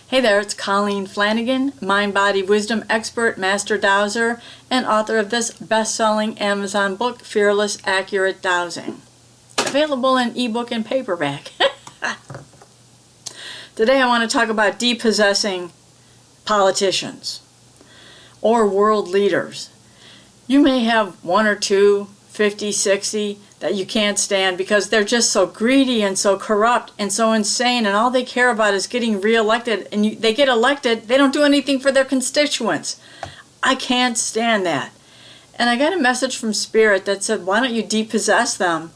Hey there, it's Colleen Flanagan, mind, body, wisdom expert, master dowser, and author of this best-selling Amazon book, Fearless Accurate Dowsing. Available in ebook and paperback. Today I want to talk about depossessing politicians or world leaders. You may have one or two, 50, 60 that you can't stand because they're just so greedy and so corrupt and so insane, and all they care about is getting reelected, and they get elected, they don't do anything for their constituents. I can't stand that. And I got a message from Spirit that said, why don't you depossess them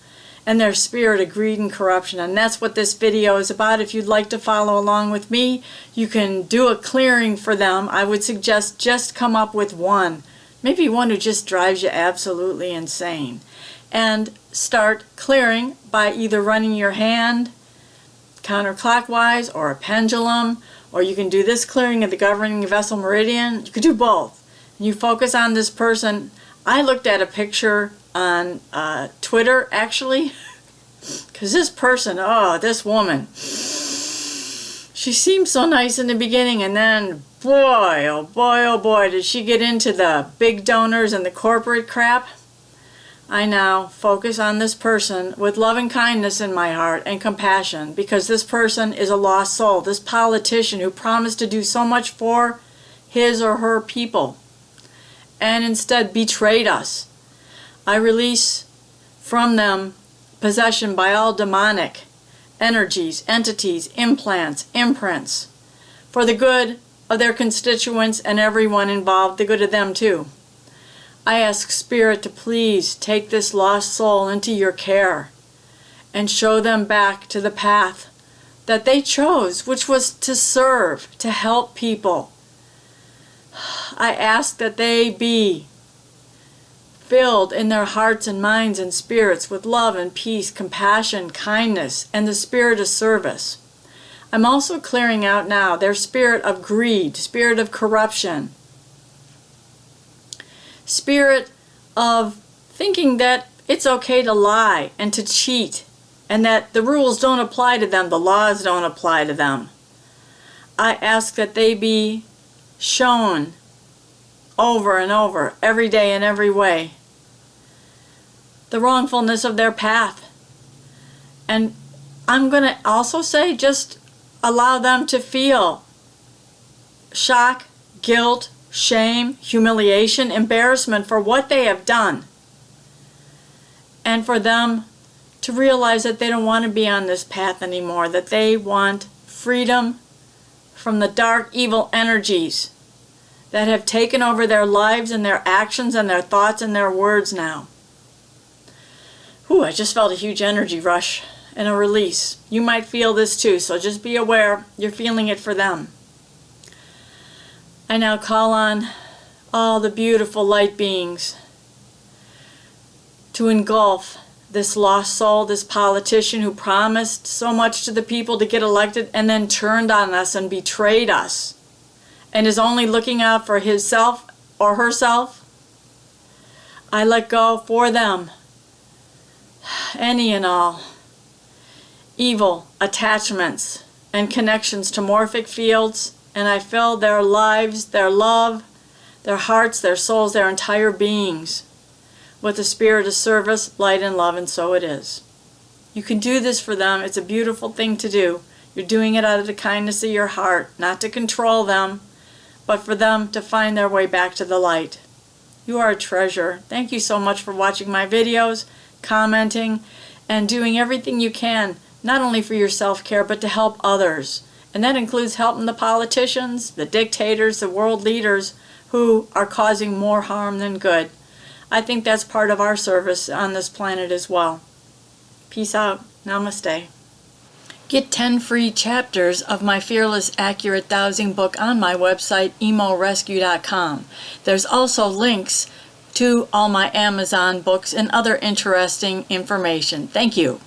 and their spirit of greed and corruption? And that's what this video is about. If you'd like to follow along with me, you can do a clearing for them. I would suggest just come up with one. Maybe one who just drives you absolutely insane. And start clearing by either running your hand counterclockwise or a pendulum, or you can do this clearing of the governing vessel meridian. You could do both. And you focus on this person. I looked at a picture on Twitter actually, because this person, this woman, she seemed so nice in the beginning, and then boy, oh boy, oh boy, did she get into the big donors and the corporate crap. I now focus on this person with love and kindness in my heart and compassion, because this person is a lost soul, this politician who promised to do so much for his or her people and instead betrayed us. I release from them possession by all demonic energies, entities, implants, imprints, for the good of their constituents and everyone involved, the good of them too. I ask Spirit to please take this lost soul into your care and show them back to the path that they chose, which was to serve, to help people. I ask that they be filled in their hearts and minds and spirits with love and peace, compassion, kindness, and the spirit of service. I'm also clearing out now their spirit of greed, spirit of corruption, spirit of thinking that it's okay to lie and to cheat, and that the rules don't apply to them, the laws don't apply to them. I ask that they be shown over and over, every day in every way, the wrongfulness of their path. And I'm going to also say, just allow them to feel shock, guilt, shame, humiliation, embarrassment for what they have done. And for them to realize that they don't want to be on this path anymore, that they want freedom from the dark, evil energies that have taken over their lives and their actions and their thoughts and their words now. Ooh, I just felt a huge energy rush and a release. You might feel this too, so just be aware you're feeling it for them. I now call on all the beautiful light beings to engulf this lost soul, this politician who promised so much to the people to get elected and then turned on us and betrayed us and is only looking out for himself or herself. I let go for them any and all evil attachments and connections to morphic fields, and I fill their lives, their love, their hearts, their souls, their entire beings with the spirit of service, light, and love, and so it is. You can do this for them. It's a beautiful thing to do. You're doing it out of the kindness of your heart, not to control them, but for them to find their way back to the light. You are a treasure. Thank you so much for watching my videos, commenting, and doing everything you can, not only for your self-care, but to help others. And that includes helping the politicians, the dictators, the world leaders who are causing more harm than good. I think that's part of our service on this planet as well. Peace out. Namaste. Get 10 free chapters of my Fearless Accurate Dowsing book on my website, emorescue.com. There's also links to all my Amazon books and other interesting information. Thank you.